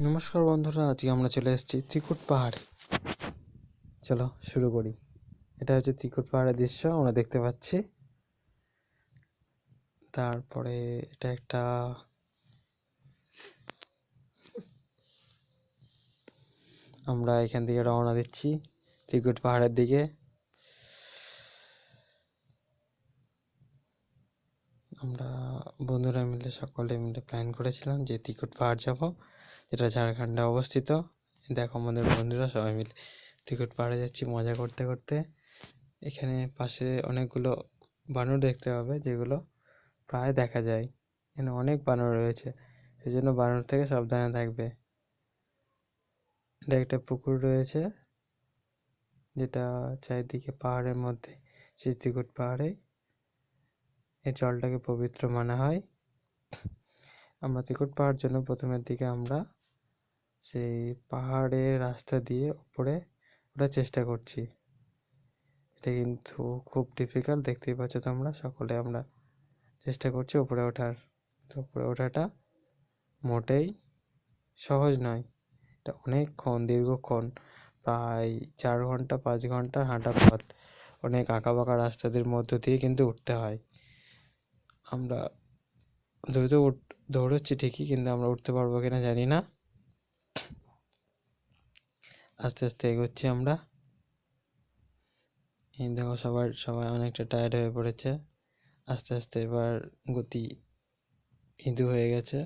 নমস্কার বন্ধুরা, আজকে আমরা চলে এসেছি ত্রিকুট পাহাড়ে। চলো শুরু করি। এটা হচ্ছে ত্রিকুট পাহাড়ের দৃশ্য আমরা দেখতে পাচ্ছি। তারপরে এটা একটা আমরা এখান থেকে রওনা দিচ্ছি ত্রিকুট পাহাড়ের দিকে। আমরা বন্ধুরা মিলে সকলে মিলে প্ল্যান করেছিলাম যে ত্রিকুট পাহাড় যাব, যেটা ঝাড়খণ্ডে অবস্থিত। দেখো আমাদের বন্ধুরা সবাই মিলে ত্রিকুট পাহাড়ে যাচ্ছি মজা করতে করতে। এখানে পাশে অনেকগুলো বানর দেখতে পাবে, যেগুলো প্রায় দেখা যায়। এখানে অনেক বানর রয়েছে, সেই জন্য বানর থেকে সাবধানে থাকবে। এটা একটা পুকুর রয়েছে, যেটা চারিদিকে পাহাড়ের মধ্যে ত্রিকুট পাহাড়ে এই জলটাকে পবিত্র মানা হয়। আমরা ত্রিকুট পাহাড় জন্য প্রথমের দিকে আমরা সেই পাহাড়ের রাস্তা দিয়ে উপরে ওঠার চেষ্টা করছি। এটা কিন্তু খুব ডিফিকাল্ট, দেখতেই পাচ্ছ তোমরা সকলে। আমরা চেষ্টা করছি উপরে ওঠার। তো উপরে ওঠাটা মোটেই সহজ নয়। এটা অনেকক্ষণ, দীর্ঘক্ষণ, প্রায় 4 ঘন্টা 5 ঘন্টা হাঁটা পথ। অনেক আঁকাবাঁকা রাস্তাদের মধ্য দিয়ে কিন্তু উঠতে হয়। আমরা দ্রুত দৌড়চ্ছি ঠিকই, কিন্তু আমরা উঠতে পারবো কিনা জানি না। আস্তে আস্তে এগোচ্ছি আমরা। এই দেখো সবাই অনেকটা টায়ার্ড হয়ে পড়েছে। আস্তে আস্তে এবার গতি মৃদু হয়ে গেছে,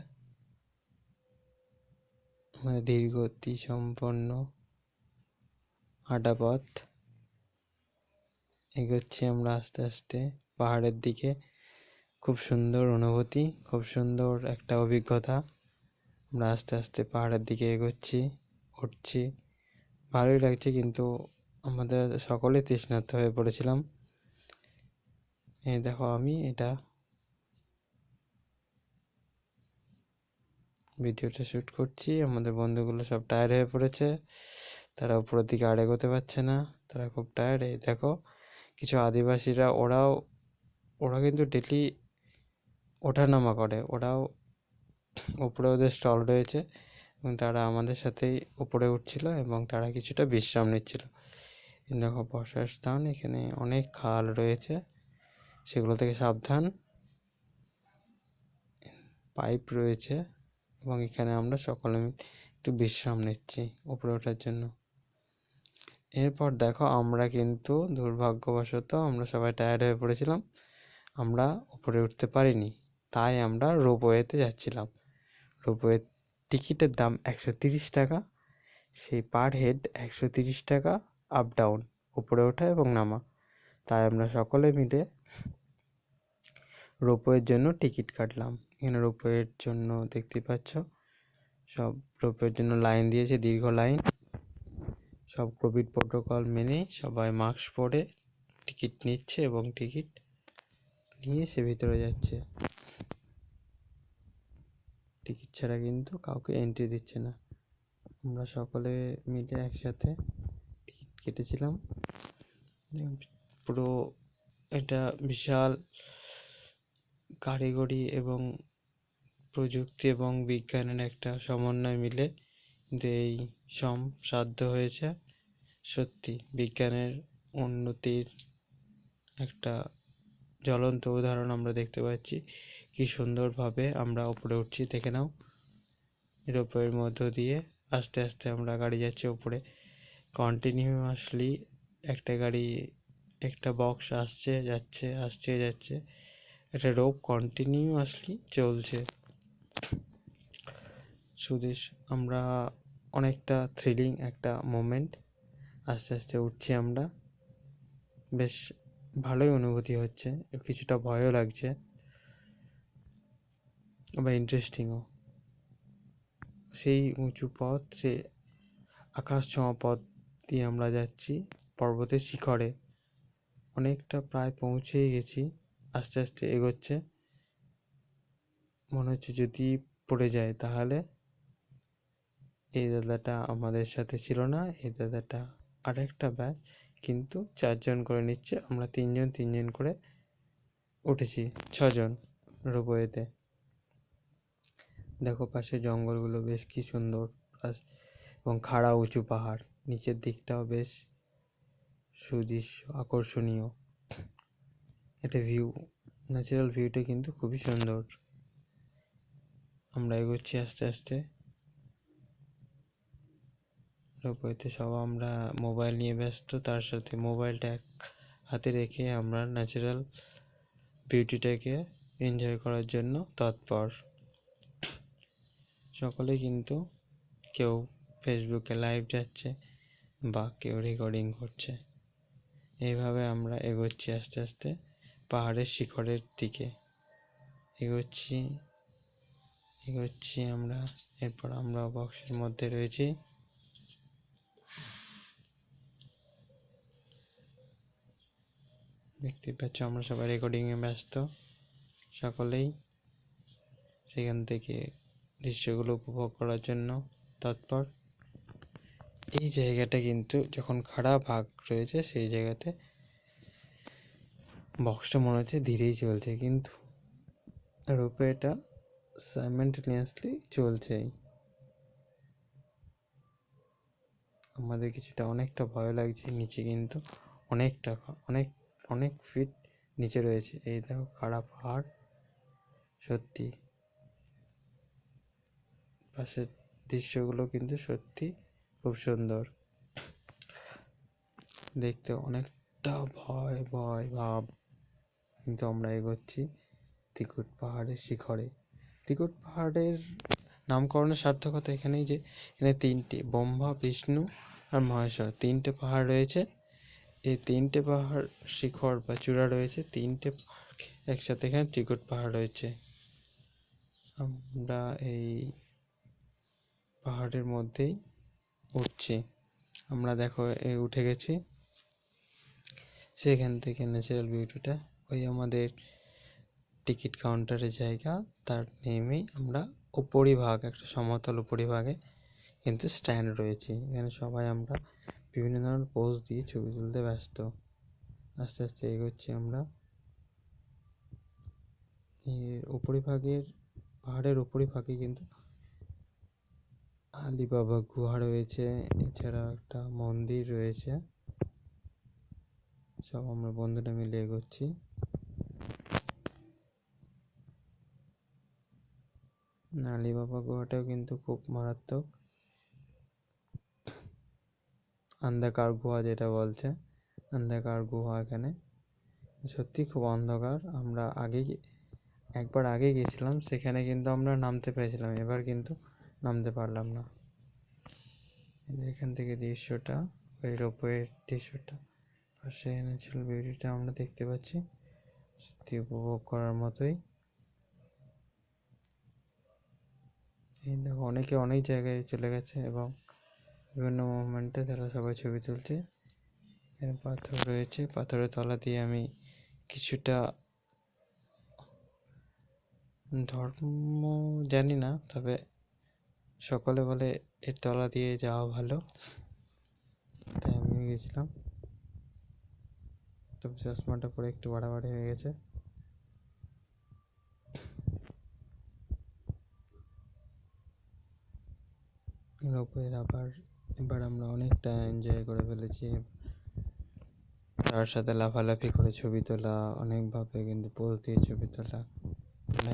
মানে ধীর গতি সম্পন্ন হাঁটা পথ। এগোচ্ছি আমরা আস্তে আস্তে পাহাড়ের দিকে। খুব সুন্দর অনুভূতি, খুব সুন্দর একটা অভিজ্ঞতা। আমরা আস্তে আস্তে পাহাড়ের দিকে এগোচ্ছি, উঠছি। ভালোই লাগছে, কিন্তু আমাদের সকলে তৃষ্ণার্ত হয়ে পড়েছিলাম। এই দেখো আমি এটা ভিডিওটা শ্যুট করছি। আমাদের বন্ধুগুলো সব টায়ার্ড হয়ে পড়েছে, তারা উপরের দিকে আর এগোতে পারছে না, তারা খুব টায়ার্ড। এই দেখো কিছু আদিবাসীরা, ওরা কিন্তু ডেলি ওঠানামা করে, ওরাও উপরে ওদের স্টল রয়েছে, এবং তারা আমাদের সাথেই উপরে উঠছিল এবং তারা কিছুটা বিশ্রাম নিচ্ছিল। দেখো বসার স্থান, এখানে অনেক খাল রয়েছে, সেগুলো থেকে সাবধান। পাইপ রয়েছে, এবং এখানে আমরা সকলে একটু বিশ্রাম নিচ্ছি উপরে ওঠার জন্য। এরপর দেখো আমরা কিন্তু দুর্ভাগ্যবশত আমরা সবাই টায়ার্ড হয়ে পড়েছিলাম, আমরা উপরে উঠতে পারিনি। তাই আমরা রোপওয়েতে যাচ্ছিলাম। রোপওয়ে টিকিটের দাম 130 টাকা, সেই পার হেড 130 টাকা, আপ ডাউন, উপরে ওঠা এবং নামা। তাই আমরা সকলে মিলে রোপওয়ের জন্য টিকিট কাটলাম। এখানে রোপওয়ের জন্য দেখতেই পাচ্ছ সব রোপওয়ের জন্য লাইন দিয়েছে, দীর্ঘ লাইন। সব কোভিড প্রোটোকল মেনে সবাই মাস্ক পরে টিকিট নিচ্ছে, এবং টিকিট নিয়ে সে ভিতরে যাচ্ছে। টিকিট ছাড়া কিন্তু কাউকে এন্ট্রি দিচ্ছে না। আমরা সকলে মিলে একসাথে টিকিট কেটেছিলাম। পুরো এটা বিশাল কারিগরি এবং প্রযুক্তি এবং বিজ্ঞানের একটা সমন্বয় মিলে কিন্তু এই সাধ্য হয়েছে। সত্যি বিজ্ঞানের উন্নতির একটা জ্বলন্ত উদাহরণ আমরা দেখতে পাচ্ছি। কি সুন্দরভাবে আমরা উপরে উঠছি, দেখে নাও। রোপওয়ের মধ্য দিয়ে আস্তে আস্তে আমরা গাড়ি যাচ্ছে উপরে। কন্টিনিউয়াসলি একটা গাড়ি, একটা বক্স আসছে যাচ্ছে, আসছে যাচ্ছে। একটা রোপ কন্টিনিউয়াসলি চলছে। সুদেশ আমরা অনেকটা থ্রিলিং একটা মোমেন্ট। আস্তে আস্তে উঠছি আমরা, বেশ ভালোই অনুভূতি হচ্ছে, কিছুটা ভয়ও লাগছে, আবার ইন্টারেস্টিংও। সেই উঁচু পথ, সে আকাশ ছোঁয়া পথ দিয়ে আমরা যাচ্ছি পর্বতের শিখরে। অনেকটা প্রায় পৌঁছেই গেছি। আস্তে আস্তে এগোচ্ছে, মনে হচ্ছে যদি পড়ে যায় তাহলে। এই দাদাটা আমাদের সাথে ছিল না, এই দাদাটা আরেকটা ব্যাচ, কিন্তু 4 জন করে নিচ্ছে। আমরা 3 জন করে উঠেছি, 6 জন রোপওয়েতে। দেখো পাশে জঙ্গলগুলো বেশ কি সুন্দর। এবং খাড়া উঁচু পাহাড়, নিচের দিকটাও বেশ সুদৃশ্য আকর্ষণীয়। একটা ভিউ, ন্যাচারাল ভিউটা কিন্তু খুবই সুন্দর। আমরা এগোচ্ছি আস্তে আস্তে। রোপওয়েতে সব আমরা মোবাইল নিয়ে ব্যস্ত, তার সাথে মোবাইলটা এক হাতে রেখে আমরা ন্যাচারাল বিউটিটাকে এনজয় করার জন্য তৎপর। সকলে কিন্তু কেউ ফেসবুকে লাইভ যাচ্ছে বা কেউ রেকর্ডিং করছে। এইভাবে আমরা এগোচ্ছি আস্তে আস্তে পাহাড়ের শিখরের দিকে। এগোচ্ছি আমরা। এরপর আমরা বক্সের মধ্যে রয়েছি। দেখতে পাচ্ছ আমরা সবাই রেকর্ডিংয়ে ব্যস্ত, সকলেই সেখান থেকে দৃশ্যগুলো উপভোগ করার জন্য তৎপর। এই জায়গাটা কিন্তু যখন খাড়া ভাগ রয়েছে সেই জায়গাতে বক্সটা মনে হচ্ছে ধীরেই চলছে, কিন্তু রোপওয়েটা সাইমেন্টেনিয়াসলি চলছেই। আমাদের কিছুটা অনেকটা ভয় লাগছে, নিচে কিন্তু অনেক অনেক ফিট নিচে রয়েছে। এই দেখো খাড়া পাহাড়, সত্যি পাশের দৃশ্যগুলো কিন্তু সত্যি খুব সুন্দর দেখতে, অনেকটা ভয় ভয় ভাব। কিন্তু আমরা এগোচ্ছি ত্রিকুট পাহাড়ের শিখরে। ত্রিকুট পাহাড়ের নামকরণের সার্থকতা এখানেই যে এখানে তিনটে, ব্রহ্মা বিষ্ণু আর মহেশ্বর, তিনটে পাহাড় রয়েছে। এই তিনটে পাহাড় শিখর বা চূড়া রয়েছে, তিনটে একসাথে এখানে ত্রিকুট পাহাড় রয়েছে। আমরা এই পাহাড়ের মধ্যেই উঠছি। আমরা দেখো উঠে গেছি। সেখান থেকে ন্যাচারাল বিউটিটা, ওই আমাদের টিকিট কাউন্টারের জায়গা, তার নেমেই আমরা উপরিভাগ, একটা সমতল উপরিভাগে কিন্তু স্ট্যান্ড রয়েছে। এখানে সবাই আমরা বিভিন্ন ধরনের পোজ দিয়ে ছবি তুলতে ব্যস্ত। আস্তে আস্তে এগোচ্ছি আমরা। উপরিভাগের পাহাড়ের উপরিভাগে কিন্তু আলিবাবা গুহা রয়েছে, এছাড়া একটা মন্দির রয়েছে। সব আমরা বন্ধুরা মিলে এগোচ্ছি। আলিবাবা গুহাটাও কিন্তু খুব মারাত্মক, অন্ধকার গুহা যেটা বলছে, অন্ধকার গুহা। এখানে সত্যি খুব অন্ধকার। আমরা একবার আগে গেছিলাম, সেখানে কিন্তু আমরা নামতে পেরেছিলাম, এবার কিন্তু নামতে পারলাম না। এখান থেকে দৃশ্যটা, ওই রোপওয়ের দৃশ্যটা, পাশে ন্যাচারাল বিউটিটা আমরা দেখতে পাচ্ছি, সত্যি উপভোগ করার মতোই। এই দেখো অনেকে অনেক জায়গায় চলে গেছে এবং বিভিন্ন মুভমেন্টে তারা সবাই ছবি তুলছে। এখানে পাথর রয়েছে, পাথরের তলা দিয়ে আমি কিছুটা, ধর্ম জানি না, তবে সকলে বলে এর তলা দিয়ে যাওয়া ভালো, তাই আমিও গেছিলাম। তবে চশমাটা পরে একটু বাড়াবাড়ি হয়ে গেছে। রোপওয়ের এবার আমরা অনেকটা এনজয় করে ফেলেছি। তার সাথে লাফালাফি করে ছবি তোলা, অনেকভাবে কিন্তু পোজ দিয়ে ছবি তোলা,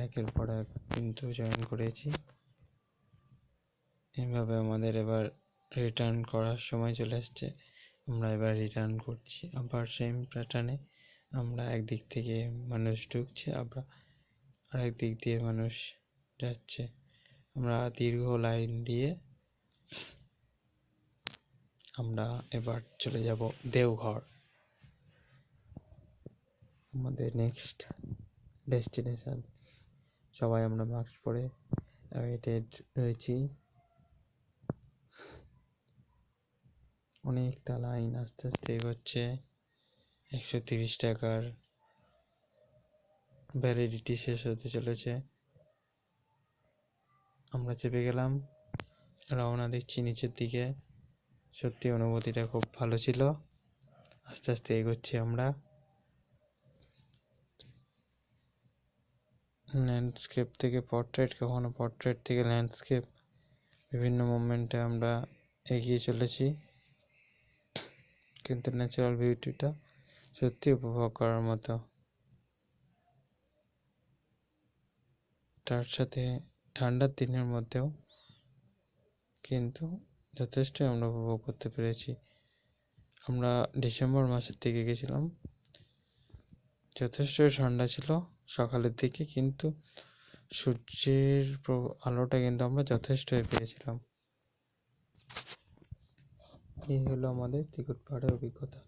একের পর এক কিন্তু জয়েন করেছি। এইভাবে আমাদের এবার রিটার্ন করার সময় চলে আসছে। আমরা এবার রিটার্ন করছি আবার সেম প্যাটার্নে। আমরা একদিক থেকে মানুষ ঢুকছে, আবার আরেক দিক দিয়ে মানুষ যাচ্ছে। আমরা দীর্ঘ লাইন দিয়ে আমরা এবার চলে যাব দেওঘর, আমাদের নেক্সট ডেস্টিনেশন। সবাই আমরা মাস্ক পরে অ্যাওয়েটেড রয়েছি। অনেকটা লাইন আস্তে আস্তে এগোচ্ছে। 130 টাকার ভ্যালিডিটি শেষ হতে চলেছে। আমরা চেপে গেলাম, রওনা দিচ্ছি নিচের দিকে। সত্যি অনুভূতিটা খুব ভালো ছিল। আস্তে আস্তে এগোচ্ছি আমরা। ল্যান্ডস্কেপ থেকে পোর্ট্রেট, কখনো পোর্ট্রেট থেকে ল্যান্ডস্কেপ, বিভিন্ন মোমেন্টে আমরা এগিয়ে চলেছি, কিন্তু ন্যাচারাল বিউটিটা সত্যি উপভোগ করার মতো। তার সাথে ঠান্ডার দিনের মধ্যেও কিন্তু যথেষ্টই আমরা উপভোগ করতে পেরেছি। আমরা ডিসেম্বর মাসের দিকে গেছিলাম, যথেষ্ট ঠান্ডা ছিল সকালের দিকে, কিন্তু সূর্যের আলোটা কিন্তু আমরা যথেষ্টই পেয়েছিলাম। এই হলো আমাদের ত্রিকুট পাহাড়ের অভিজ্ঞতা।